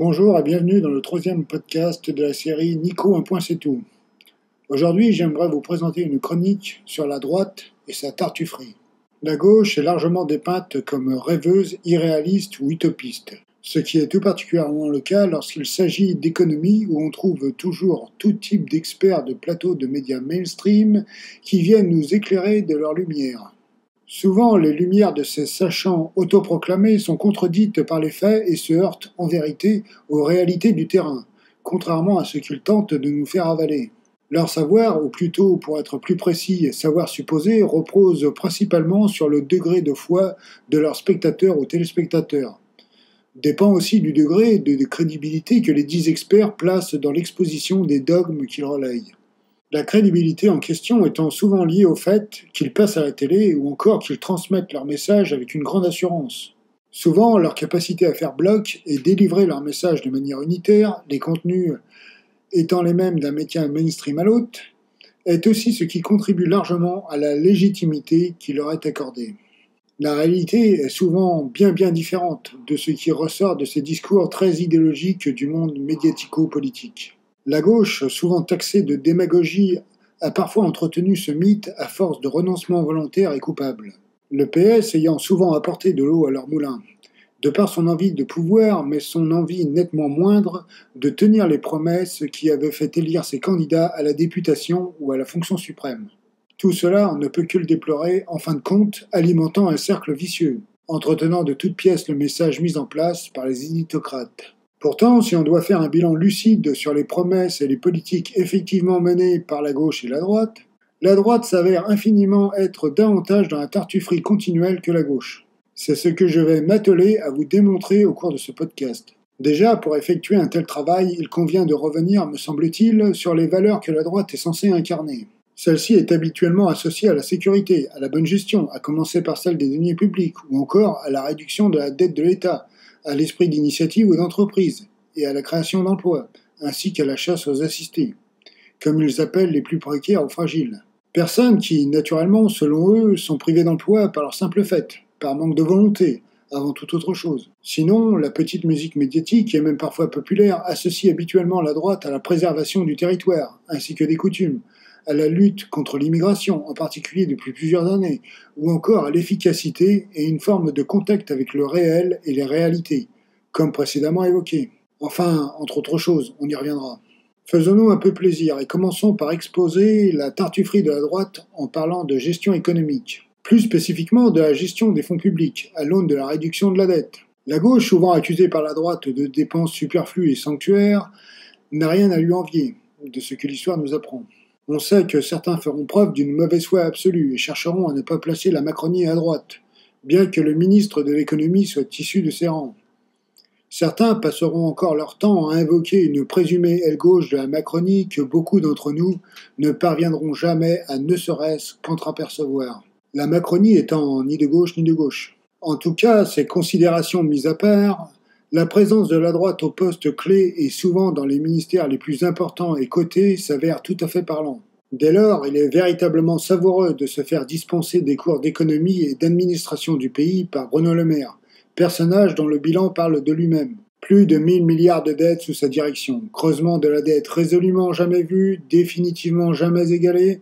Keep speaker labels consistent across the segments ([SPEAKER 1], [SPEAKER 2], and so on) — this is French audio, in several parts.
[SPEAKER 1] Bonjour et bienvenue dans le troisième podcast de la série Nico, un point c'est tout. Aujourd'hui, j'aimerais vous présenter une chronique sur la droite et sa tartufferie. La gauche est largement dépeinte comme rêveuse, irréaliste ou utopiste, ce qui est tout particulièrement le cas lorsqu'il s'agit d'économie où on trouve toujours tout type d'experts de plateaux de médias mainstream qui viennent nous éclairer de leur lumière. Souvent, les lumières de ces sachants autoproclamés sont contredites par les faits et se heurtent en vérité aux réalités du terrain, contrairement à ce qu'ils tentent de nous faire avaler. Leur savoir, ou plutôt pour être plus précis, savoir supposé, repose principalement sur le degré de foi de leurs spectateurs ou téléspectateurs. Dépend aussi du degré de crédibilité que les dits experts placent dans l'exposition des dogmes qu'ils relayent. La crédibilité en question étant souvent liée au fait qu'ils passent à la télé ou encore qu'ils transmettent leur message avec une grande assurance. Souvent, leur capacité à faire bloc et délivrer leur message de manière unitaire, les contenus étant les mêmes d'un média mainstream à l'autre, est aussi ce qui contribue largement à la légitimité qui leur est accordée. La réalité est souvent bien différente de ce qui ressort de ces discours très idéologiques du monde médiatico-politique. La gauche, souvent taxée de démagogie, a parfois entretenu ce mythe à force de renoncement volontaire et coupable. Le PS ayant souvent apporté de l'eau à leur moulin, de par son envie de pouvoir, mais son envie nettement moindre de tenir les promesses qui avaient fait élire ses candidats à la députation ou à la fonction suprême. Tout cela, on ne peut que le déplorer, en fin de compte, alimentant un cercle vicieux, entretenant de toutes pièces le message mis en place par les élitocrates. Pourtant, si on doit faire un bilan lucide sur les promesses et les politiques effectivement menées par la gauche et la droite s'avère infiniment être davantage dans la tartufferie continuelle que la gauche. C'est ce que je vais m'atteler à vous démontrer au cours de ce podcast. Déjà, pour effectuer un tel travail, il convient de revenir, me semble-t-il, sur les valeurs que la droite est censée incarner. Celle-ci est habituellement associée à la sécurité, à la bonne gestion, à commencer par celle des deniers publics, ou encore à la réduction de la dette de l'État, à l'esprit d'initiative ou d'entreprise, et à la création d'emplois, ainsi qu'à la chasse aux assistés, comme ils appellent les plus précaires ou fragiles. Personnes qui, naturellement, selon eux, sont privées d'emploi par leur simple fait, par manque de volonté, avant toute autre chose. Sinon, la petite musique médiatique, et même parfois populaire, associe habituellement la droite à la préservation du territoire, ainsi que des coutumes, à la lutte contre l'immigration, en particulier depuis plusieurs années, ou encore à l'efficacité et une forme de contact avec le réel et les réalités, comme précédemment évoqué. Enfin, entre autres choses, on y reviendra. Faisons-nous un peu plaisir et commençons par exposer la tartufferie de la droite en parlant de gestion économique. Plus spécifiquement de la gestion des fonds publics, à l'aune de la réduction de la dette. La gauche, souvent accusée par la droite de dépenses superflues et sanctuaires, n'a rien à lui envier de ce que l'histoire nous apprend. On sait que certains feront preuve d'une mauvaise foi absolue et chercheront à ne pas placer la Macronie à droite, bien que le ministre de l'économie soit issu de ses rangs. Certains passeront encore leur temps à invoquer une présumée aile gauche de la Macronie que beaucoup d'entre nous ne parviendront jamais à ne serait-ce qu'entreapercevoir. La Macronie étant ni de gauche ni de gauche. En tout cas, ces considérations mises à part, la présence de la droite au poste clé et souvent dans les ministères les plus importants et cotés s'avère tout à fait parlant. Dès lors, il est véritablement savoureux de se faire dispenser des cours d'économie et d'administration du pays par Bruno Le Maire, personnage dont le bilan parle de lui-même. Plus de 1000 milliards de dettes sous sa direction, creusement de la dette résolument jamais vu, définitivement jamais égalé,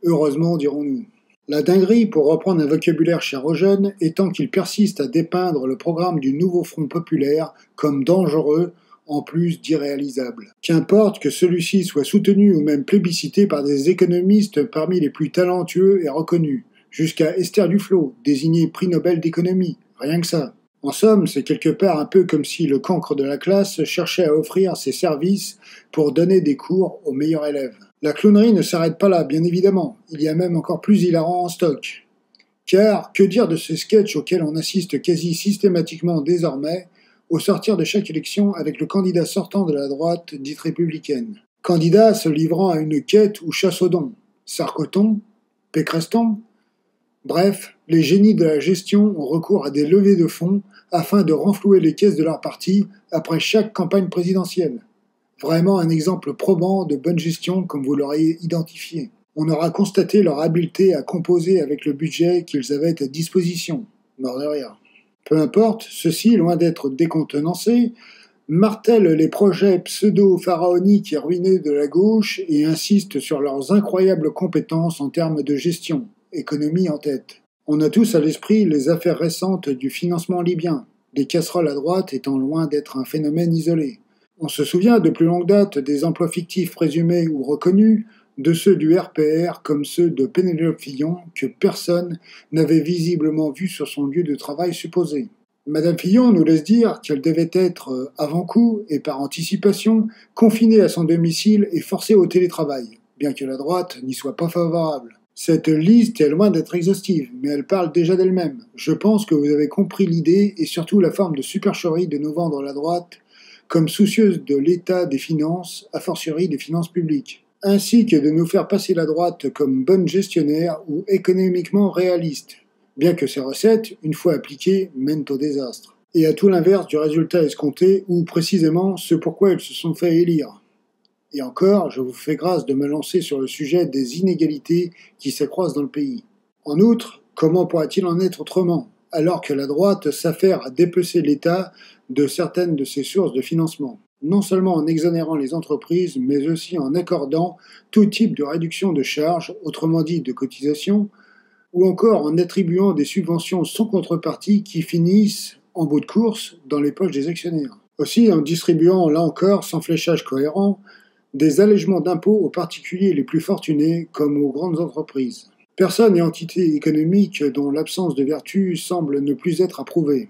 [SPEAKER 1] heureusement dirons-nous. La dinguerie, pour reprendre un vocabulaire cher aux jeunes, étant qu'il persiste à dépeindre le programme du nouveau Front populaire comme dangereux, en plus d'irréalisable. Qu'importe que celui-ci soit soutenu ou même plébiscité par des économistes parmi les plus talentueux et reconnus, jusqu'à Esther Duflo, désignée prix Nobel d'économie, rien que ça. En somme, c'est quelque part un peu comme si le cancre de la classe cherchait à offrir ses services pour donner des cours aux meilleurs élèves. La clownerie ne s'arrête pas là, bien évidemment. Il y a même encore plus hilarant en stock. Car, que dire de ces sketchs auxquels on assiste quasi systématiquement désormais, au sortir de chaque élection avec le candidat sortant de la droite dite républicaine. Candidat se livrant à une quête ou chasse aux dons. Sarkoton, Pécreston. Bref, les génies de la gestion ont recours à des levées de fonds afin de renflouer les caisses de leur parti après chaque campagne présidentielle. Vraiment un exemple probant de bonne gestion comme vous l'auriez identifié. On aura constaté leur habileté à composer avec le budget qu'ils avaient à disposition. Mort de rire. Peu importe, ceux-ci, loin d'être décontenancés, martèlent les projets pseudo-pharaoniques et ruinés de la gauche et insistent sur leurs incroyables compétences en termes de gestion, économie en tête. On a tous à l'esprit les affaires récentes du financement libyen, les casseroles à droite étant loin d'être un phénomène isolé. On se souvient de plus longue date des emplois fictifs présumés ou reconnus, de ceux du RPR comme ceux de Pénélope Fillon que personne n'avait visiblement vu sur son lieu de travail supposé. Madame Fillon nous laisse dire qu'elle devait être, avant coup et par anticipation, confinée à son domicile et forcée au télétravail, bien que la droite n'y soit pas favorable. Cette liste est loin d'être exhaustive, mais elle parle déjà d'elle-même. Je pense que vous avez compris l'idée et surtout la forme de supercherie de nous vendre la droite comme soucieuse de l'état des finances, a fortiori des finances publiques, ainsi que de nous faire passer la droite comme bonne gestionnaire ou économiquement réaliste, bien que ces recettes, une fois appliquées, mènent au désastre. Et à tout l'inverse du résultat escompté, ou précisément ce pourquoi ils se sont fait élire. Et encore, je vous fais grâce de me lancer sur le sujet des inégalités qui s'accroissent dans le pays. En outre, comment pourrait-il en être autrement, alors que la droite s'affaire à dépecer l'État de certaines de ses sources de financement, non seulement en exonérant les entreprises, mais aussi en accordant tout type de réduction de charges, autrement dit de cotisations, ou encore en attribuant des subventions sans contrepartie qui finissent, en bout de course, dans les poches des actionnaires. Aussi en distribuant, là encore, sans fléchage cohérent, des allègements d'impôts aux particuliers les plus fortunés comme aux grandes entreprises. Personne et entité économique dont l'absence de vertu semble ne plus être approuvée.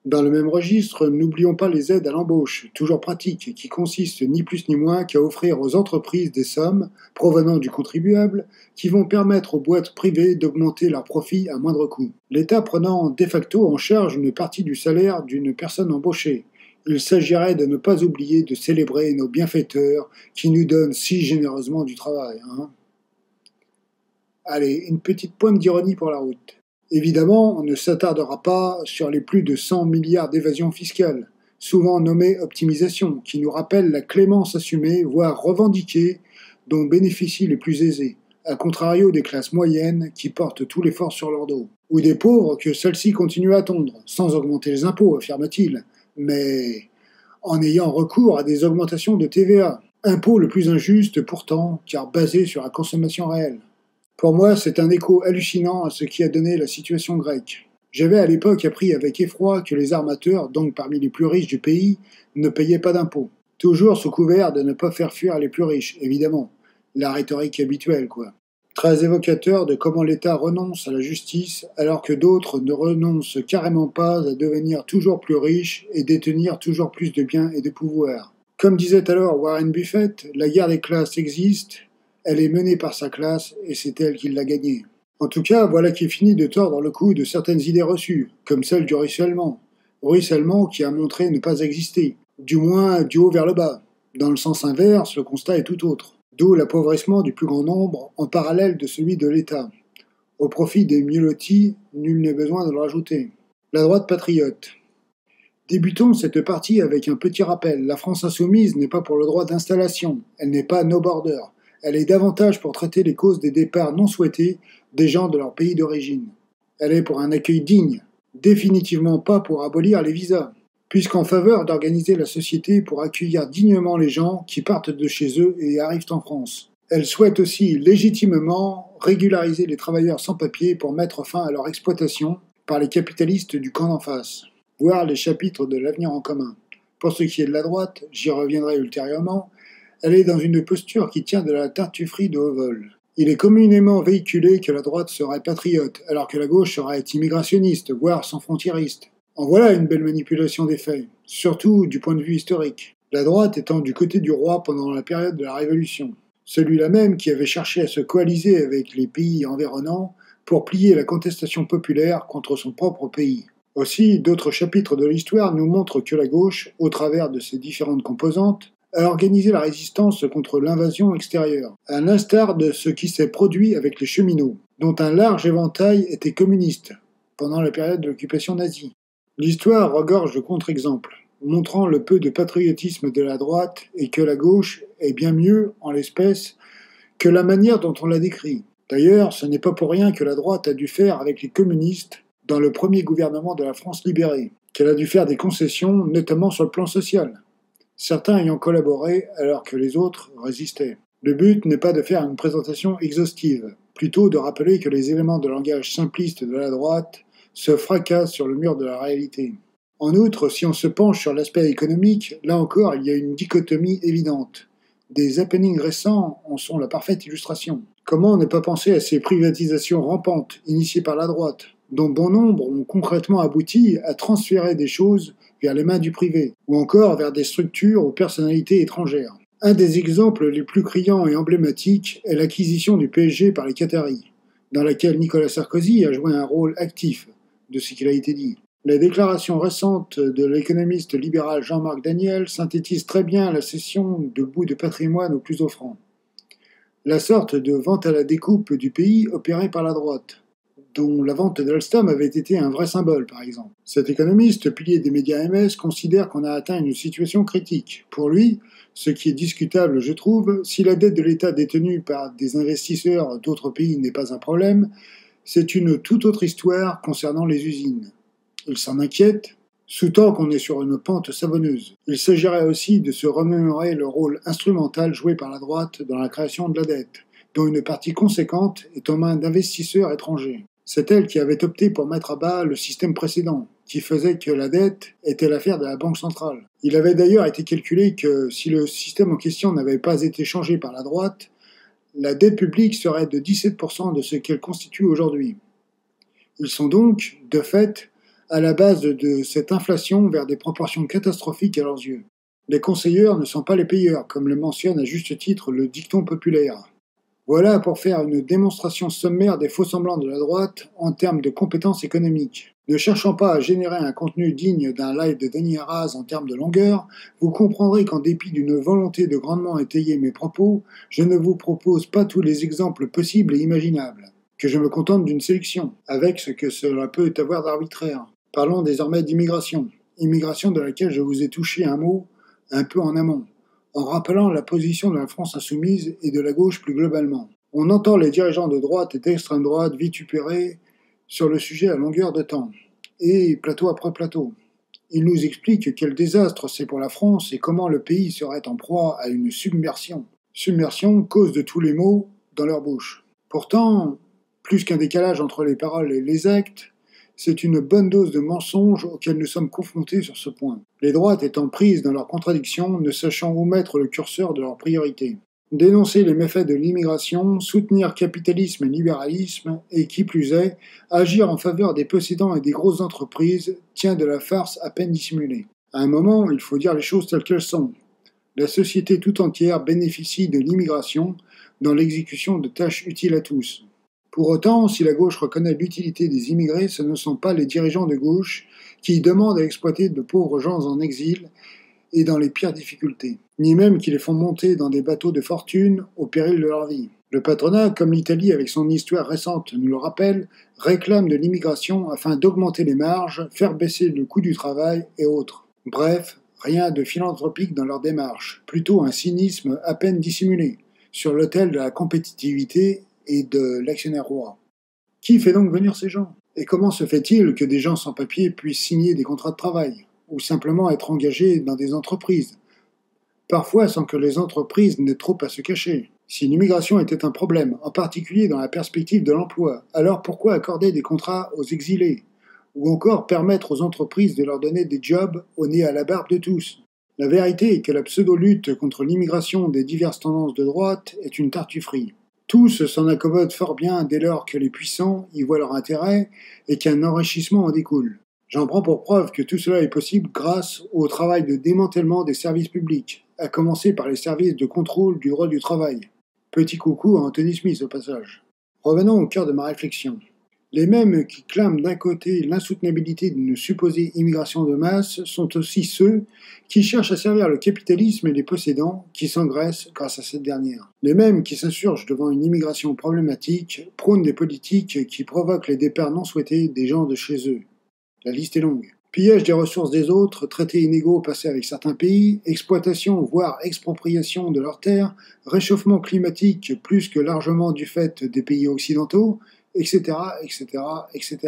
[SPEAKER 1] Dans le même registre, n'oublions pas les aides à l'embauche, toujours pratiques, qui consistent ni plus ni moins qu'à offrir aux entreprises des sommes, provenant du contribuable, qui vont permettre aux boîtes privées d'augmenter leurs profits à moindre coût. L'État prenant de facto en charge une partie du salaire d'une personne embauchée. Il s'agirait de ne pas oublier de célébrer nos bienfaiteurs qui nous donnent si généreusement du travail. Allez, une petite pointe d'ironie pour la route. Évidemment, on ne s'attardera pas sur les plus de 100 milliards d'évasion fiscale, souvent nommée optimisation, qui nous rappelle la clémence assumée, voire revendiquée, dont bénéficient les plus aisés, à contrario des classes moyennes qui portent tout l'effort sur leur dos, ou des pauvres que celles-ci continuent à tondre, sans augmenter les impôts, affirme-t-il, mais en ayant recours à des augmentations de TVA, impôt le plus injuste pourtant, car basé sur la consommation réelle. Pour moi, c'est un écho hallucinant à ce qui a donné la situation grecque. J'avais à l'époque appris avec effroi que les armateurs, donc parmi les plus riches du pays, ne payaient pas d'impôts. Toujours sous couvert de ne pas faire fuir les plus riches, évidemment. La rhétorique habituelle, quoi. Très évocateur de comment l'État renonce à la justice alors que d'autres ne renoncent carrément pas à devenir toujours plus riches et détenir toujours plus de biens et de pouvoir. Comme disait alors Warren Buffett, la guerre des classes existe. Elle est menée par sa classe et c'est elle qui l'a gagnée. En tout cas, voilà qui finit de tordre le cou de certaines idées reçues, comme celle du ruissellement. Ruissellement qui a montré ne pas exister, du moins du haut vers le bas. Dans le sens inverse, le constat est tout autre. D'où l'appauvrissement du plus grand nombre en parallèle de celui de l'État. Au profit des mieux lotis, nul n'est besoin de le rajouter. La droite patriote. Débutons cette partie avec un petit rappel. La France insoumise n'est pas pour le droit d'installation, elle n'est pas no border. Elle est davantage pour traiter les causes des départs non souhaités des gens de leur pays d'origine. Elle est pour un accueil digne, définitivement pas pour abolir les visas, puisqu'en faveur d'organiser la société pour accueillir dignement les gens qui partent de chez eux et arrivent en France. Elle souhaite aussi légitimement régulariser les travailleurs sans papier pour mettre fin à leur exploitation par les capitalistes du camp d'en face, voire les chapitres de l'avenir en commun. Pour ce qui est de la droite, j'y reviendrai ultérieurement, elle est dans une posture qui tient de la tartufferie de haut vol. Il est communément véhiculé que la droite serait patriote, alors que la gauche serait immigrationniste, voire sans frontiériste. En voilà une belle manipulation des faits, surtout du point de vue historique. La droite étant du côté du roi pendant la période de la Révolution. Celui-là même qui avait cherché à se coaliser avec les pays environnants pour plier la contestation populaire contre son propre pays. Aussi, d'autres chapitres de l'histoire nous montrent que la gauche, au travers de ses différentes composantes, a organisé la résistance contre l'invasion extérieure, à l'instar de ce qui s'est produit avec les cheminots, dont un large éventail était communiste, pendant la période de l'occupation nazie. L'histoire regorge de contre-exemples, montrant le peu de patriotisme de la droite et que la gauche est bien mieux, en l'espèce, que la manière dont on la décrit. D'ailleurs, ce n'est pas pour rien que la droite a dû faire avec les communistes dans le premier gouvernement de la France libérée. qu'elle a dû faire des concessions, notamment sur le plan social, certains ayant collaboré alors que les autres résistaient. Le but n'est pas de faire une présentation exhaustive, plutôt de rappeler que les éléments de langage simplistes de la droite se fracassent sur le mur de la réalité. En outre, si on se penche sur l'aspect économique, là encore il y a une dichotomie évidente. Des happenings récents en sont la parfaite illustration. Comment ne pas penser à ces privatisations rampantes initiées par la droite, dont bon nombre ont concrètement abouti à transférer des choses vers les mains du privé, ou encore vers des structures aux personnalités étrangères. Un des exemples les plus criants et emblématiques est l'acquisition du PSG par les Qataris, dans laquelle Nicolas Sarkozy a joué un rôle actif, de ce qu'il a été dit. La déclaration récente de l'économiste libéral Jean-Marc Daniel synthétise très bien la cession de bouts de patrimoine aux plus offrants. La sorte de vente à la découpe du pays opérée par la droite, dont la vente d'Alstom avait été un vrai symbole, par exemple. Cet économiste, pilier des médias MS, considère qu'on a atteint une situation critique. Pour lui, ce qui est discutable, je trouve, si la dette de l'État détenue par des investisseurs d'autres pays n'est pas un problème, c'est une toute autre histoire concernant les usines. Il s'en inquiète, sous-tend qu'on est sur une pente savonneuse. Il s'agirait aussi de se remémorer le rôle instrumental joué par la droite dans la création de la dette, dont une partie conséquente est aux mains d'investisseurs étrangers. C'est elle qui avait opté pour mettre à bas le système précédent, qui faisait que la dette était l'affaire de la Banque centrale. Il avait d'ailleurs été calculé que si le système en question n'avait pas été changé par la droite, la dette publique serait de 17% de ce qu'elle constitue aujourd'hui. Ils sont donc, de fait, à la base de cette inflation vers des proportions catastrophiques à leurs yeux. Les conseilleurs ne sont pas les payeurs, comme le mentionne à juste titre le dicton populaire. Voilà pour faire une démonstration sommaire des faux-semblants de la droite en termes de compétences économiques. Ne cherchant pas à générer un contenu digne d'un live de Denis Arras en termes de longueur, vous comprendrez qu'en dépit d'une volonté de grandement étayer mes propos, je ne vous propose pas tous les exemples possibles et imaginables, que je me contente d'une sélection, avec ce que cela peut avoir d'arbitraire. Parlons désormais d'immigration, immigration de laquelle je vous ai touché un mot un peu en amont, en rappelant la position de la France insoumise et de la gauche plus globalement. On entend les dirigeants de droite et d'extrême droite vitupérer sur le sujet à longueur de temps, et plateau après plateau. Ils nous expliquent quel désastre c'est pour la France et comment le pays serait en proie à une submersion. Submersion, cause de tous les maux dans leur bouche. Pourtant, plus qu'un décalage entre les paroles et les actes, c'est une bonne dose de mensonges auxquels nous sommes confrontés sur ce point. Les droites étant prises dans leurs contradictions, ne sachant où mettre le curseur de leurs priorités. Dénoncer les méfaits de l'immigration, soutenir capitalisme et libéralisme, et qui plus est, agir en faveur des possédants et des grosses entreprises, tient de la farce à peine dissimulée. À un moment, il faut dire les choses telles qu'elles sont. La société tout entière bénéficie de l'immigration dans l'exécution de tâches utiles à tous. Pour autant, si la gauche reconnaît l'utilité des immigrés, ce ne sont pas les dirigeants de gauche qui demandent à exploiter de pauvres gens en exil et dans les pires difficultés, ni même qui les font monter dans des bateaux de fortune au péril de leur vie. Le patronat, comme l'Italie avec son histoire récente nous le rappelle, réclame de l'immigration afin d'augmenter les marges, faire baisser le coût du travail et autres. Bref, rien de philanthropique dans leur démarche, plutôt un cynisme à peine dissimulé, sur l'autel de la compétitivité et de l'actionnaire roi. Qui fait donc venir ces gens? Et comment se fait-il que des gens sans papier puissent signer des contrats de travail, ou simplement être engagés dans des entreprises, parfois sans que les entreprises n'aient trop à se cacher? Si l'immigration était un problème, en particulier dans la perspective de l'emploi, alors pourquoi accorder des contrats aux exilés? Ou encore permettre aux entreprises de leur donner des jobs au nez à la barbe de tous? La vérité est que la pseudo-lutte contre l'immigration des diverses tendances de droite est une tartufferie. Tous s'en accommodent fort bien dès lors que les puissants y voient leur intérêt et qu'un enrichissement en découle. J'en prends pour preuve que tout cela est possible grâce au travail de démantèlement des services publics, à commencer par les services de contrôle du droit du travail. Petit coucou à Anthony Smith au passage. Revenons au cœur de ma réflexion. Les mêmes qui clament d'un côté l'insoutenabilité d'une supposée immigration de masse sont aussi ceux qui cherchent à servir le capitalisme et les possédants qui s'engraissent grâce à cette dernière. Les mêmes qui s'insurgent devant une immigration problématique prônent des politiques qui provoquent les départs non souhaités des gens de chez eux. La liste est longue. Pillage des ressources des autres, traités inégaux passés avec certains pays, exploitation voire expropriation de leurs terres, réchauffement climatique plus que largement du fait des pays occidentaux, etc., etc., etc.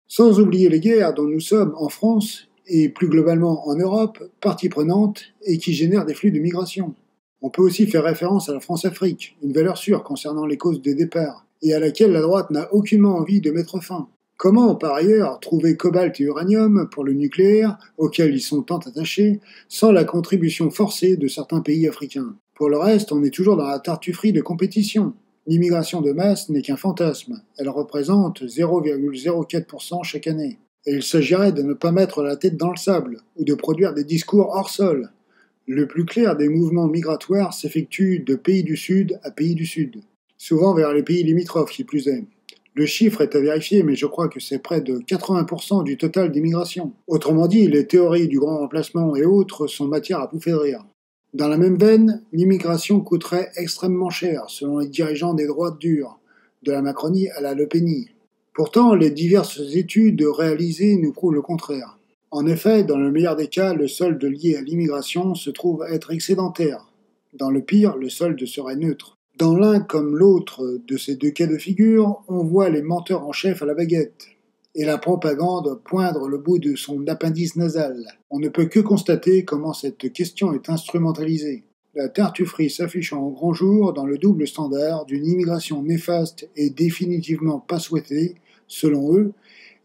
[SPEAKER 1] Sans oublier les guerres dont nous sommes, en France, et plus globalement en Europe, partie prenante et qui génère des flux de migration. On peut aussi faire référence à la France-Afrique, une valeur sûre concernant les causes des départs, et à laquelle la droite n'a aucunement envie de mettre fin. Comment, par ailleurs, trouver cobalt et uranium pour le nucléaire, auquel ils sont tant attachés, sans la contribution forcée de certains pays africains? Pour le reste, on est toujours dans la tartufferie de compétition. L'immigration de masse n'est qu'un fantasme. Elle représente 0,04% chaque année. Et il s'agirait de ne pas mettre la tête dans le sable, ou de produire des discours hors sol. Le plus clair des mouvements migratoires s'effectue de pays du Sud à pays du Sud, souvent vers les pays limitrophes qui plus est. Le chiffre est à vérifier, mais je crois que c'est près de 80% du total d'immigration. Autrement dit, les théories du grand remplacement et autres sont matière à pouffer de rire. Dans la même veine, l'immigration coûterait extrêmement cher, selon les dirigeants des droites dures, de la Macronie à la Le Peni. Pourtant, les diverses études réalisées nous prouvent le contraire. En effet, dans le meilleur des cas, le solde lié à l'immigration se trouve être excédentaire. Dans le pire, le solde serait neutre. Dans l'un comme l'autre de ces deux cas de figure, on voit les menteurs en chef à la baguette, et la propagande poindre le bout de son appendice nasal. On ne peut que constater comment cette question est instrumentalisée. La tartufferie s'affiche en grand jour dans le double standard d'une immigration néfaste et définitivement pas souhaitée, selon eux,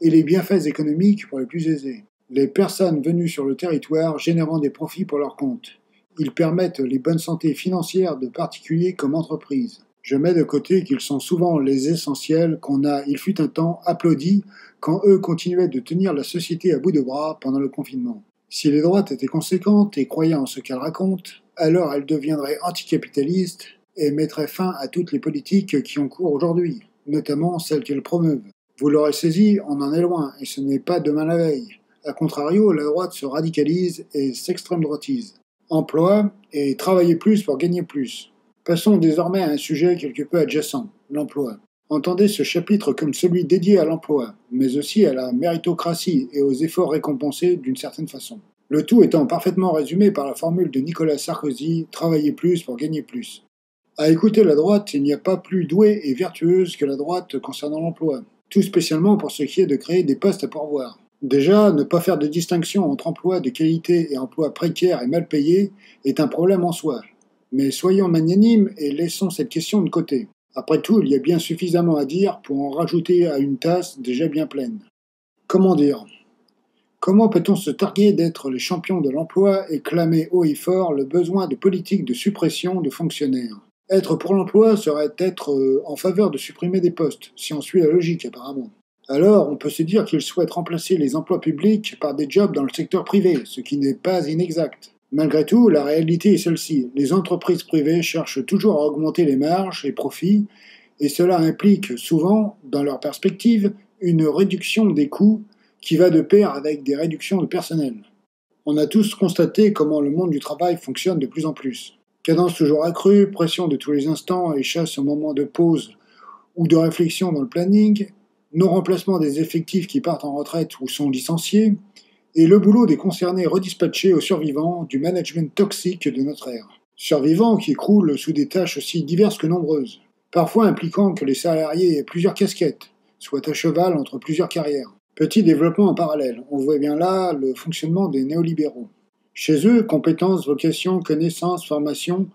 [SPEAKER 1] et les bienfaits économiques pour les plus aisés. Les personnes venues sur le territoire générant des profits pour leur compte. Ils permettent les bonnes santé financières de particuliers comme entreprises. Je mets de côté qu'ils sont souvent les essentiels qu'on a, il fut un temps, applaudis quand eux continuaient de tenir la société à bout de bras pendant le confinement. Si les droites étaient conséquentes et croyaient en ce qu'elles racontent, alors elles deviendraient anticapitalistes et mettraient fin à toutes les politiques qui ont cours aujourd'hui, notamment celles qu'elles promeuvent. Vous l'aurez saisi, on en est loin, et ce n'est pas demain la veille. A contrario, la droite se radicalise et s'extrême-droitise. Emploi et travailler plus pour gagner plus. Passons désormais à un sujet quelque peu adjacent, l'emploi. Entendez ce chapitre comme celui dédié à l'emploi, mais aussi à la méritocratie et aux efforts récompensés d'une certaine façon. Le tout étant parfaitement résumé par la formule de Nicolas Sarkozy, travailler plus pour gagner plus. À écouter la droite, il n'y a pas plus douée et vertueuse que la droite concernant l'emploi, tout spécialement pour ce qui est de créer des postes à pourvoir. Déjà, ne pas faire de distinction entre emploi de qualité et emploi précaire et mal payé est un problème en soi. Mais soyons magnanimes et laissons cette question de côté. Après tout, il y a bien suffisamment à dire pour en rajouter à une tasse déjà bien pleine. Comment dire ? Comment peut-on se targuer d'être les champions de l'emploi et clamer haut et fort le besoin de politiques de suppression de fonctionnaires ? Être pour l'emploi serait être en faveur de supprimer des postes, si on suit la logique apparemment. Alors, on peut se dire qu'ils souhaitent remplacer les emplois publics par des jobs dans le secteur privé, ce qui n'est pas inexact. Malgré tout, la réalité est celle-ci. Les entreprises privées cherchent toujours à augmenter les marges et profits, et cela implique souvent, dans leur perspective, une réduction des coûts qui va de pair avec des réductions de personnel. On a tous constaté comment le monde du travail fonctionne de plus en plus. Cadence toujours accrue, pression de tous les instants et chasse au moment de pause ou de réflexion dans le planning, non-remplacement des effectifs qui partent en retraite ou sont licenciés, et le boulot des concernés redispatchés aux survivants du management toxique de notre ère. Survivants qui croulent sous des tâches aussi diverses que nombreuses, parfois impliquant que les salariés aient plusieurs casquettes, soient à cheval entre plusieurs carrières. Petit développement en parallèle, on voit bien là le fonctionnement des néolibéraux. Chez eux, compétences, vocations, connaissances, formations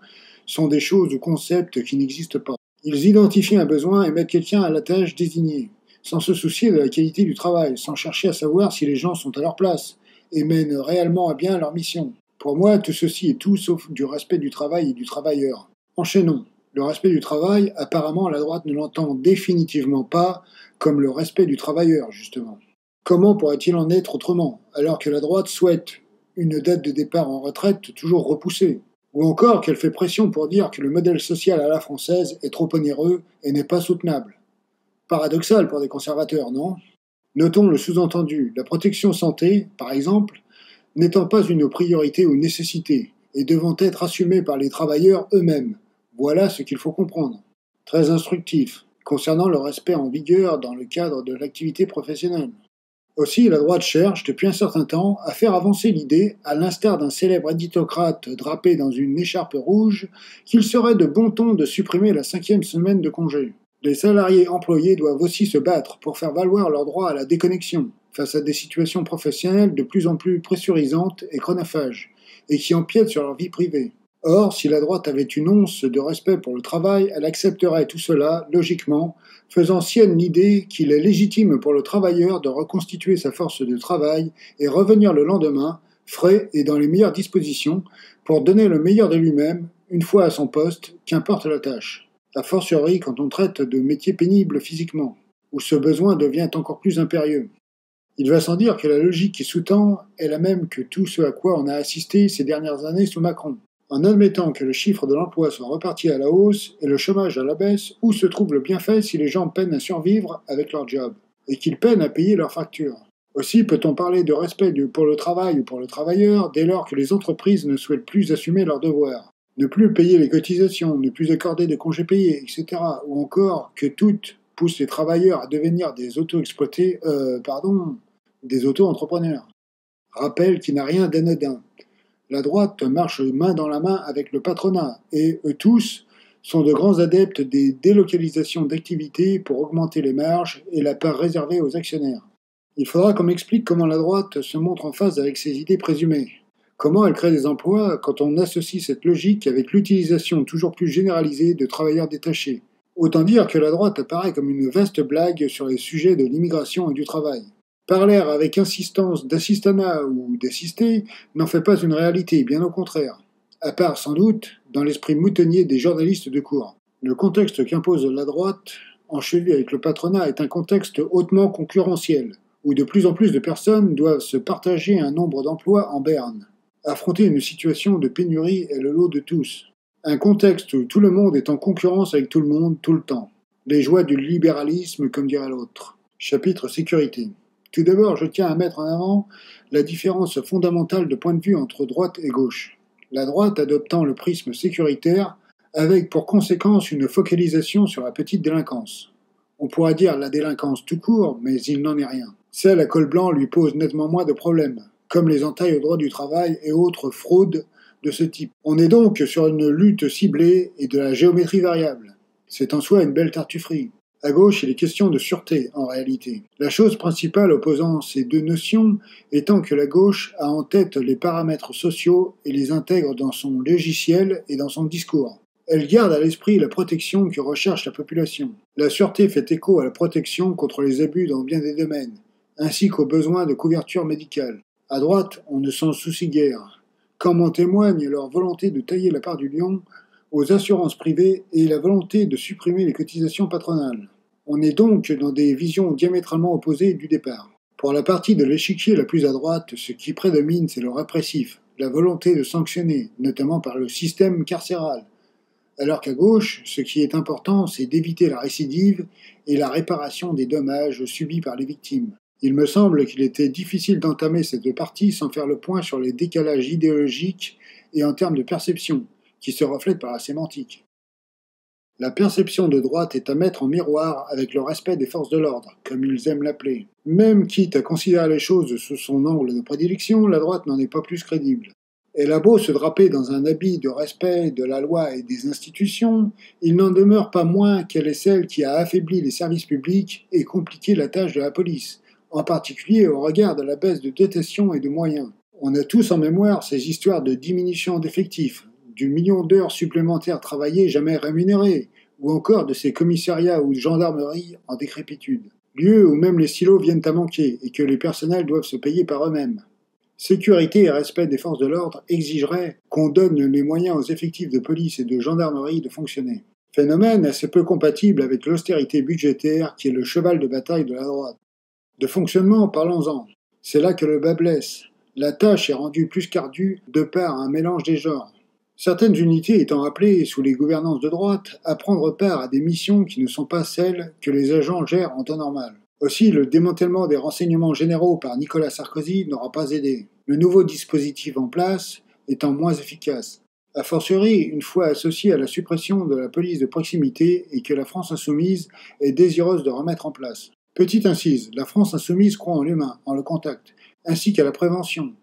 [SPEAKER 1] sont des choses ou concepts qui n'existent pas. Ils identifient un besoin et mettent quelqu'un à la tâche désignée, sans se soucier de la qualité du travail, sans chercher à savoir si les gens sont à leur place et mènent réellement à bien leur mission. Pour moi, tout ceci est tout sauf du respect du travail et du travailleur. Enchaînons. Le respect du travail, apparemment, la droite ne l'entend définitivement pas comme le respect du travailleur, justement. Comment pourrait-il en être autrement, alors que la droite souhaite une date de départ en retraite toujours repoussée, ou encore qu'elle fait pression pour dire que le modèle social à la française est trop onéreux et n'est pas soutenable. Paradoxal pour des conservateurs, non ? Notons le sous-entendu, la protection santé, par exemple, n'étant pas une priorité ou nécessité, et devant être assumée par les travailleurs eux-mêmes. Voilà ce qu'il faut comprendre. Très instructif, concernant le respect en vigueur dans le cadre de l'activité professionnelle. Aussi, la droite cherche, depuis un certain temps, à faire avancer l'idée, à l'instar d'un célèbre éditocrate drapé dans une écharpe rouge, qu'il serait de bon ton de supprimer la 5e semaine de congé. Les salariés employés doivent aussi se battre pour faire valoir leur droit à la déconnexion, face à des situations professionnelles de plus en plus pressurisantes et chronophages, et qui empiètent sur leur vie privée. Or, si la droite avait une once de respect pour le travail, elle accepterait tout cela, logiquement, faisant sienne l'idée qu'il est légitime pour le travailleur de reconstituer sa force de travail et revenir le lendemain, frais et dans les meilleures dispositions, pour donner le meilleur de lui-même, une fois à son poste, qu'importe la tâche. A fortiori quand on traite de métiers pénibles physiquement, où ce besoin devient encore plus impérieux. Il va sans dire que la logique qui sous-tend est la même que tout ce à quoi on a assisté ces dernières années sous Macron. En admettant que le chiffre de l'emploi soit reparti à la hausse et le chômage à la baisse, où se trouve le bienfait si les gens peinent à survivre avec leur job, et qu'ils peinent à payer leurs factures. Aussi peut-on parler de respect pour le travail ou pour le travailleur dès lors que les entreprises ne souhaitent plus assumer leurs devoirs, ne plus payer les cotisations, ne plus accorder de congés payés, etc. Ou encore que toutes poussent les travailleurs à devenir des des auto-entrepreneurs. Rappel qui n'a rien d'anodin. La droite marche main dans la main avec le patronat, et eux tous sont de grands adeptes des délocalisations d'activités pour augmenter les marges et la part réservée aux actionnaires. Il faudra qu'on m'explique comment la droite se montre en phase avec ces idées présumées. Comment elle crée des emplois quand on associe cette logique avec l'utilisation toujours plus généralisée de travailleurs détachés. Autant dire que la droite apparaît comme une vaste blague sur les sujets de l'immigration et du travail. Parler avec insistance d'assistanat ou d'assister n'en fait pas une réalité, bien au contraire. À part, sans doute, dans l'esprit moutonnier des journalistes de cour. Le contexte qu'impose la droite, enchevée avec le patronat, est un contexte hautement concurrentiel, où de plus en plus de personnes doivent se partager un nombre d'emplois en berne. Affronter une situation de pénurie est le lot de tous. Un contexte où tout le monde est en concurrence avec tout le monde tout le temps. Les joies du libéralisme, comme dirait l'autre. Chapitre sécurité. Tout d'abord, je tiens à mettre en avant la différence fondamentale de point de vue entre droite et gauche. La droite adoptant le prisme sécuritaire, avec pour conséquence une focalisation sur la petite délinquance. On pourra dire la délinquance tout court, mais il n'en est rien. Celle à col blanc lui pose nettement moins de problèmes, comme les entailles au droit du travail et autres fraudes de ce type. On est donc sur une lutte ciblée et de la géométrie variable. C'est en soi une belle tartufferie. À gauche, il est question de sûreté, en réalité. La chose principale opposant ces deux notions étant que la gauche a en tête les paramètres sociaux et les intègre dans son logiciel et dans son discours. Elle garde à l'esprit la protection que recherche la population. La sûreté fait écho à la protection contre les abus dans bien des domaines, ainsi qu'aux besoins de couverture médicale. À droite, on ne s'en soucie guère, comme en témoigne leur volonté de tailler la part du lion aux assurances privées et la volonté de supprimer les cotisations patronales. On est donc dans des visions diamétralement opposées du départ. Pour la partie de l'échiquier la plus à droite, ce qui prédomine, c'est le répressif, la volonté de sanctionner, notamment par le système carcéral. Alors qu'à gauche, ce qui est important, c'est d'éviter la récidive et la réparation des dommages subis par les victimes. Il me semble qu'il était difficile d'entamer cette partie sans faire le point sur les décalages idéologiques et en termes de perception, qui se reflètent par la sémantique. La perception de droite est à mettre en miroir avec le respect des forces de l'ordre, comme ils aiment l'appeler. Même quitte à considérer les choses sous son angle de prédilection, la droite n'en est pas plus crédible. Elle a beau se draper dans un habit de respect de la loi et des institutions, il n'en demeure pas moins qu'elle est celle qui a affaibli les services publics et compliqué la tâche de la police, en particulier au regard de la baisse de dotation et de moyens. On a tous en mémoire ces histoires de diminution d'effectifs, du million d'heures supplémentaires travaillées jamais rémunérées, ou encore de ces commissariats ou gendarmeries en décrépitude. Lieux où même les silos viennent à manquer et que les personnels doivent se payer par eux-mêmes. Sécurité et respect des forces de l'ordre exigeraient qu'on donne les moyens aux effectifs de police et de gendarmerie de fonctionner. Phénomène assez peu compatible avec l'austérité budgétaire qui est le cheval de bataille de la droite. De fonctionnement, parlons-en. C'est là que le bas blesse. La tâche est rendue plus qu'ardue de par un mélange des genres. Certaines unités étant appelées, sous les gouvernances de droite, à prendre part à des missions qui ne sont pas celles que les agents gèrent en temps normal. Aussi, le démantèlement des renseignements généraux par Nicolas Sarkozy n'aura pas aidé, le nouveau dispositif en place étant moins efficace. A fortiori, une fois associé à la suppression de la police de proximité et que la France insoumise est désireuse de remettre en place. Petite incise, la France insoumise croit en l'humain, en le contact, ainsi qu'à la prévention.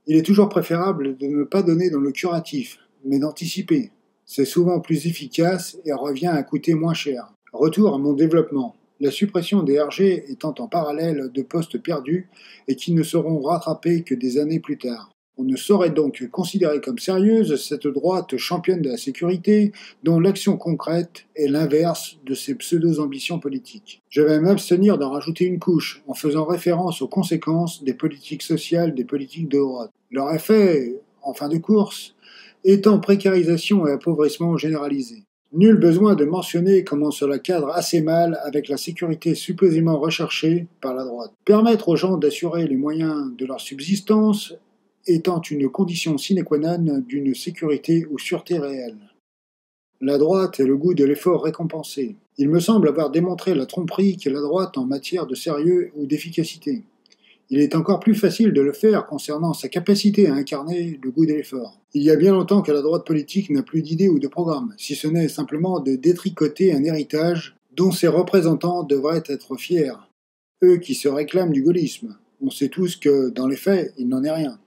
[SPEAKER 1] Il est toujours préférable de ne pas donner dans le curatif, mais d'anticiper. C'est souvent plus efficace et revient à coûter moins cher. Retour à mon développement. la suppression des RG étant en parallèle de postes perdus et qui ne seront rattrapés que des années plus tard. On ne saurait donc considérer comme sérieuse cette droite championne de la sécurité dont l'action concrète est l'inverse de ses pseudo-ambitions politiques. Je vais m'abstenir d'en rajouter une couche en faisant référence aux conséquences des politiques sociales des politiques de droite. Leur effet, en fin de course, étant précarisation et appauvrissement généralisé. Nul besoin de mentionner comment cela cadre assez mal avec la sécurité supposément recherchée par la droite. Permettre aux gens d'assurer les moyens de leur subsistance étant une condition sine qua non d'une sécurité ou sûreté réelle. La droite est le goût de l'effort récompensé. Il me semble avoir démontré la tromperie qu'est la droite en matière de sérieux ou d'efficacité. Il est encore plus facile de le faire concernant sa capacité à incarner le goût de l'effort. Il y a bien longtemps que la droite politique n'a plus d'idées ou de programme, si ce n'est simplement de détricoter un héritage dont ses représentants devraient être fiers. Eux qui se réclament du gaullisme. On sait tous que, dans les faits, il n'en est rien.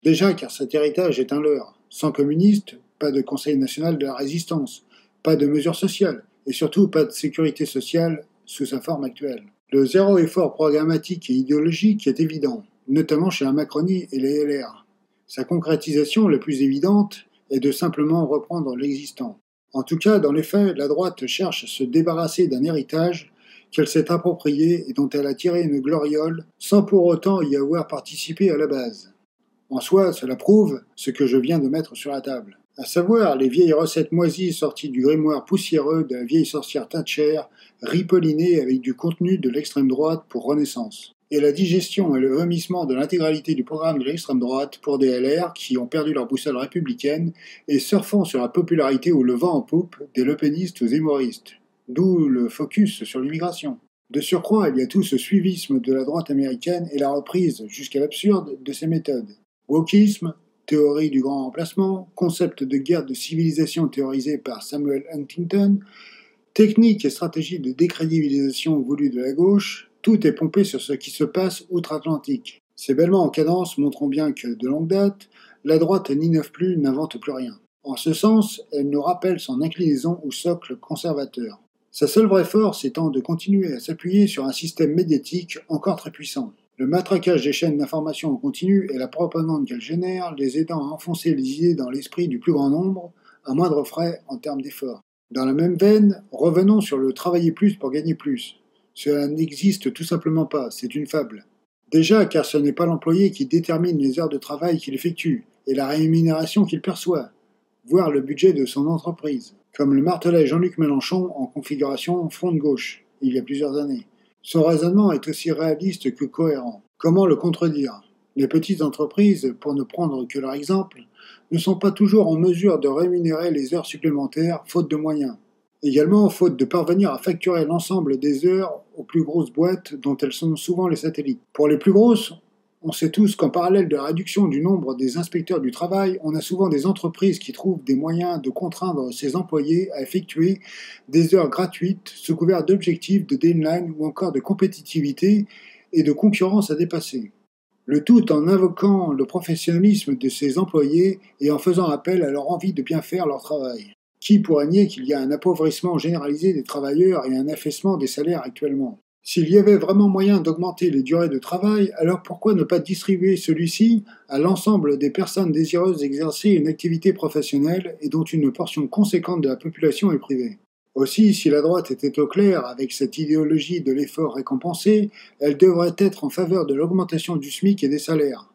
[SPEAKER 1] Déjà car cet héritage est un leurre. Sans communistes, pas de Conseil national de la résistance, pas de mesures sociales, et surtout pas de sécurité sociale sous sa forme actuelle. Le zéro effort programmatique et idéologique est évident, notamment chez la Macronie et les LR. Sa concrétisation la plus évidente est de simplement reprendre l'existant. En tout cas, dans les faits, la droite cherche à se débarrasser d'un héritage qu'elle s'est approprié et dont elle a tiré une gloriole sans pour autant y avoir participé à la base. En soi, cela prouve ce que je viens de mettre sur la table, à savoir les vieilles recettes moisies sorties du grimoire poussiéreux de la vieille sorcière Thatcher, ripollinées avec du contenu de l'extrême droite pour Renaissance. Et la digestion et le vomissement de l'intégralité du programme de l'extrême droite pour des LR qui ont perdu leur boussole républicaine et surfant sur la popularité ou le vent en poupe des lepénistes aux hémoristes. D'où le focus sur l'immigration. De surcroît, il y a tout ce suivisme de la droite américaine et la reprise, jusqu'à l'absurde, de ses méthodes. Wokisme, théorie du grand remplacement, concept de guerre de civilisation théorisé par Samuel Huntington, technique et stratégie de décrédibilisation voulue de la gauche, tout est pompé sur ce qui se passe outre-Atlantique. Ces bêlements en cadence montrent bien que, de longue date, la droite n'innove plus, n'invente plus rien. En ce sens, elle nous rappelle son inclinaison au socle conservateur. Sa seule vraie force étant de continuer à s'appuyer sur un système médiatique encore très puissant. Le matraquage des chaînes d'information en continu et la propagande qu'elles génèrent, les aidant à enfoncer les idées dans l'esprit du plus grand nombre, à moindre frais en termes d'efforts. Dans la même veine, revenons sur le travailler plus pour gagner plus. Cela n'existe tout simplement pas, c'est une fable. Déjà car ce n'est pas l'employé qui détermine les heures de travail qu'il effectue et la rémunération qu'il perçoit, voire le budget de son entreprise, comme le martelait Jean-Luc Mélenchon en configuration front de gauche, il y a plusieurs années. Son raisonnement est aussi réaliste que cohérent. Comment le contredire ? Les petites entreprises, pour ne prendre que leur exemple, ne sont pas toujours en mesure de rémunérer les heures supplémentaires, faute de moyens. Également, faute de parvenir à facturer l'ensemble des heures aux plus grosses boîtes dont elles sont souvent les satellites. Pour les plus grosses, on sait tous qu'en parallèle de la réduction du nombre des inspecteurs du travail, on a souvent des entreprises qui trouvent des moyens de contraindre ses employés à effectuer des heures gratuites sous couvert d'objectifs, de deadline ou encore de compétitivité et de concurrence à dépasser. Le tout en invoquant le professionnalisme de ses employés et en faisant appel à leur envie de bien faire leur travail. Qui pourrait nier qu'il y a un appauvrissement généralisé des travailleurs et un affaissement des salaires actuellement ? S'il y avait vraiment moyen d'augmenter les durées de travail, alors pourquoi ne pas distribuer celui-ci à l'ensemble des personnes désireuses d'exercer une activité professionnelle et dont une portion conséquente de la population est privée ? Aussi, si la droite était au clair avec cette idéologie de l'effort récompensé, elle devrait être en faveur de l'augmentation du SMIC et des salaires.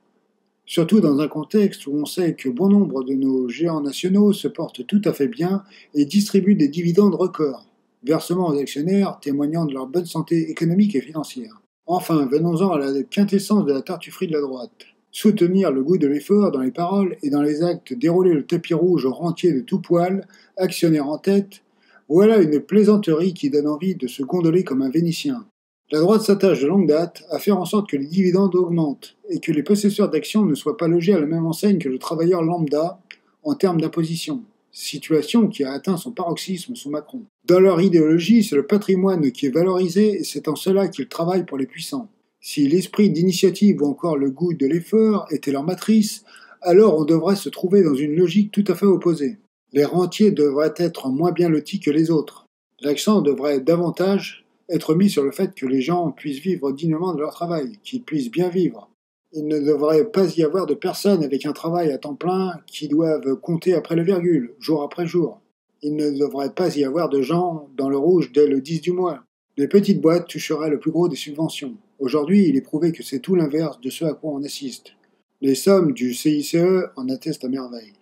[SPEAKER 1] Surtout dans un contexte où on sait que bon nombre de nos géants nationaux se portent tout à fait bien et distribuent des dividendes records. Versements aux actionnaires témoignant de leur bonne santé économique et financière. Enfin, venons-en à la quintessence de la tartufferie de la droite. Soutenir le goût de l'effort dans les paroles et dans les actes, dérouler le tapis rouge aux rentiers de tout poil, actionnaires en tête, voilà une plaisanterie qui donne envie de se gondoler comme un Vénitien. La droite s'attache de longue date à faire en sorte que les dividendes augmentent et que les possesseurs d'actions ne soient pas logés à la même enseigne que le travailleur lambda en termes d'imposition. Situation qui a atteint son paroxysme sous Macron. Dans leur idéologie, c'est le patrimoine qui est valorisé et c'est en cela qu'ils travaillent pour les puissants. Si l'esprit d'initiative ou encore le goût de l'effort était leur matrice, alors on devrait se trouver dans une logique tout à fait opposée. Les rentiers devraient être moins bien lotis que les autres. L'accent devrait davantage être mis sur le fait que les gens puissent vivre dignement de leur travail, qu'ils puissent bien vivre. Il ne devrait pas y avoir de personnes avec un travail à temps plein qui doivent compter après la virgule, jour après jour. Il ne devrait pas y avoir de gens dans le rouge dès le 10 du mois. Les petites boîtes toucheraient le plus gros des subventions. Aujourd'hui, il est prouvé que c'est tout l'inverse de ce à quoi on assiste. Les sommes du CICE en attestent à merveille.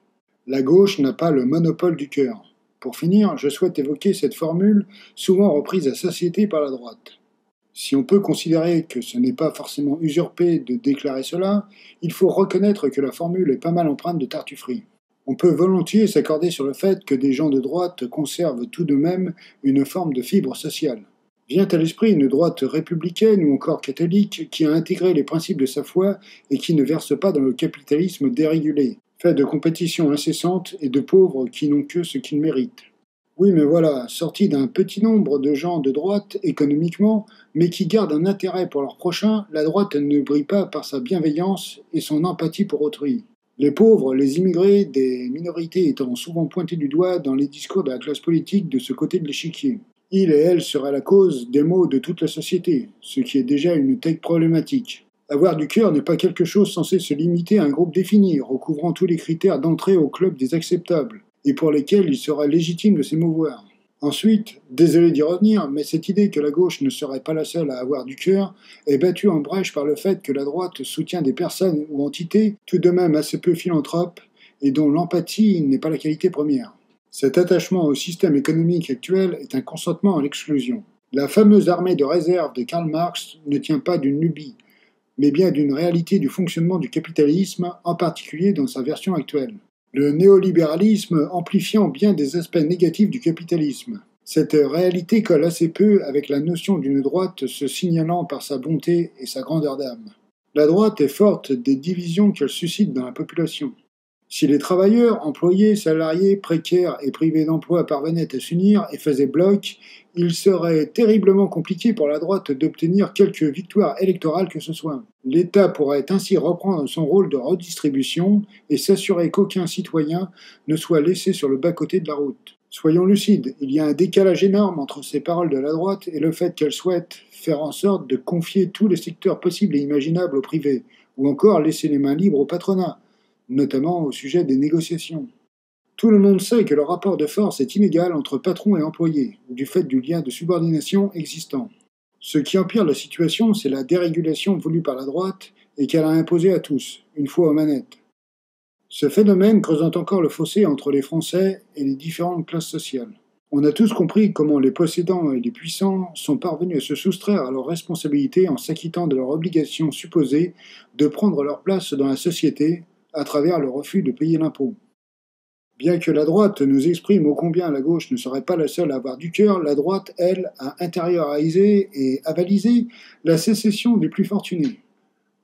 [SPEAKER 1] La gauche n'a pas le monopole du cœur. Pour finir, je souhaite évoquer cette formule souvent reprise à satiété par la droite. Si on peut considérer que ce n'est pas forcément usurpé de déclarer cela, il faut reconnaître que la formule est pas mal empreinte de tartufferie. On peut volontiers s'accorder sur le fait que des gens de droite conservent tout de même une forme de fibre sociale. Vient à l'esprit une droite républicaine ou encore catholique qui a intégré les principes de sa foi et qui ne verse pas dans le capitalisme dérégulé, fait de compétition incessante et de pauvres qui n'ont que ce qu'ils méritent. Oui, mais voilà, sortis d'un petit nombre de gens de droite, économiquement, mais qui gardent un intérêt pour leur prochain, la droite ne brille pas par sa bienveillance et son empathie pour autrui. Les pauvres, les immigrés, des minorités étant souvent pointés du doigt dans les discours de la classe politique de ce côté de l'échiquier. Ils et elles seraient la cause des maux de toute la société, ce qui est déjà une telle problématique. Avoir du cœur n'est pas quelque chose censé se limiter à un groupe défini, recouvrant tous les critères d'entrée au club des acceptables, et pour lesquels il sera légitime de s'émouvoir. Ensuite, désolé d'y revenir, mais cette idée que la gauche ne serait pas la seule à avoir du cœur est battue en brèche par le fait que la droite soutient des personnes ou entités tout de même assez peu philanthropes et dont l'empathie n'est pas la qualité première. Cet attachement au système économique actuel est un consentement à l'exclusion. La fameuse armée de réserve de Karl Marx ne tient pas d'une lubie, mais bien d'une réalité du fonctionnement du capitalisme, en particulier dans sa version actuelle. Le néolibéralisme amplifiant bien des aspects négatifs du capitalisme. Cette réalité colle assez peu avec la notion d'une droite se signalant par sa bonté et sa grandeur d'âme. La droite est forte des divisions qu'elle suscite dans la population. Si les travailleurs, employés, salariés, précaires et privés d'emploi parvenaient à s'unir et faisaient bloc, il serait terriblement compliqué pour la droite d'obtenir quelque victoire électorale que ce soit. L'État pourrait ainsi reprendre son rôle de redistribution et s'assurer qu'aucun citoyen ne soit laissé sur le bas-côté de la route. Soyons lucides, il y a un décalage énorme entre ces paroles de la droite et le fait qu'elle souhaite faire en sorte de confier tous les secteurs possibles et imaginables au privé, ou encore laisser les mains libres au patronat, notamment au sujet des négociations. Tout le monde sait que le rapport de force est inégal entre patron et employé, du fait du lien de subordination existant. Ce qui empire la situation, c'est la dérégulation voulue par la droite et qu'elle a imposée à tous, une fois aux manettes. Ce phénomène creusant encore le fossé entre les Français et les différentes classes sociales. On a tous compris comment les possédants et les puissants sont parvenus à se soustraire à leurs responsabilités en s'acquittant de leur obligation supposée de prendre leur place dans la société à travers le refus de payer l'impôt. Bien que la droite nous exprime ô combien la gauche ne serait pas la seule à avoir du cœur, la droite, elle, a intériorisé et avalisé la sécession des plus fortunés,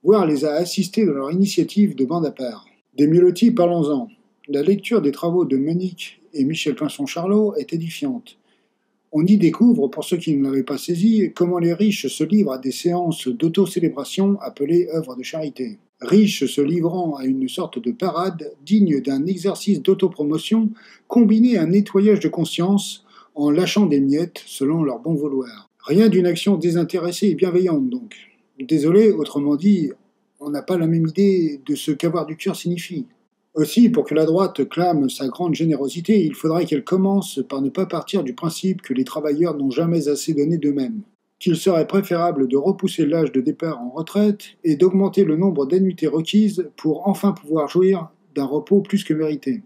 [SPEAKER 1] voire les a assistés dans leur initiative de bande à part. Des Miotti, parlons-en. La lecture des travaux de Monique et Michel Pinson-Charlot est édifiante. On y découvre, pour ceux qui ne l'avaient pas saisi, comment les riches se livrent à des séances d'auto-célébration appelées œuvres de charité. Riches se livrant à une sorte de parade digne d'un exercice d'autopromotion combiné à un nettoyage de conscience en lâchant des miettes selon leur bon vouloir. Rien d'une action désintéressée et bienveillante donc. Désolé, autrement dit, on n'a pas la même idée de ce qu'avoir du cœur signifie. Aussi, pour que la droite clame sa grande générosité, il faudrait qu'elle commence par ne pas partir du principe que les travailleurs n'ont jamais assez donné d'eux-mêmes, qu'il serait préférable de repousser l'âge de départ en retraite et d'augmenter le nombre d'annuités requises pour enfin pouvoir jouir d'un repos plus que mérité.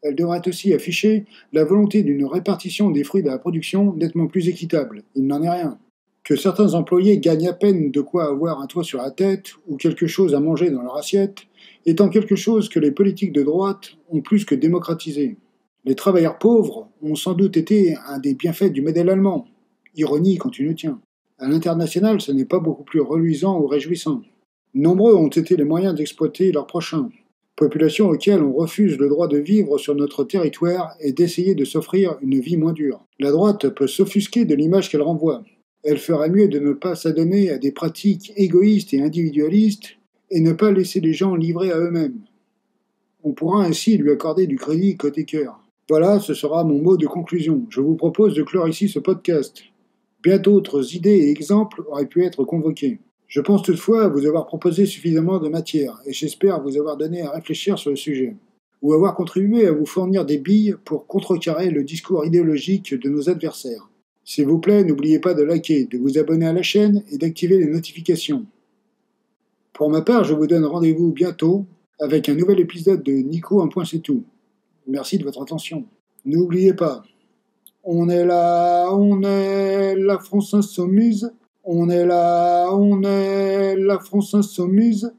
[SPEAKER 1] Elle devrait aussi afficher la volonté d'une répartition des fruits de la production nettement plus équitable. Il n'en est rien. Que certains employés gagnent à peine de quoi avoir un toit sur la tête ou quelque chose à manger dans leur assiette, étant quelque chose que les politiques de droite ont plus que démocratisé. Les travailleurs pauvres ont sans doute été un des bienfaits du modèle allemand. Ironie quand tu le tiens. À l'international, ce n'est pas beaucoup plus reluisant ou réjouissant. Nombreux ont été les moyens d'exploiter leurs prochains, population auxquelles on refuse le droit de vivre sur notre territoire et d'essayer de s'offrir une vie moins dure. La droite peut s'offusquer de l'image qu'elle renvoie. Elle ferait mieux de ne pas s'adonner à des pratiques égoïstes et individualistes et ne pas laisser les gens livrés à eux-mêmes. On pourra ainsi lui accorder du crédit côté cœur. Voilà, ce sera mon mot de conclusion. Je vous propose de clore ici ce podcast. Bien d'autres idées et exemples auraient pu être convoqués. Je pense toutefois vous avoir proposé suffisamment de matière, et j'espère vous avoir donné à réfléchir sur le sujet, ou avoir contribué à vous fournir des billes pour contrecarrer le discours idéologique de nos adversaires. S'il vous plaît, n'oubliez pas de liker, de vous abonner à la chaîne et d'activer les notifications. Pour ma part, je vous donne rendez-vous bientôt avec un nouvel épisode de Nico, un point c'est tout. Merci de votre attention. N'oubliez pas, on est la France insoumise. On est la France insoumise.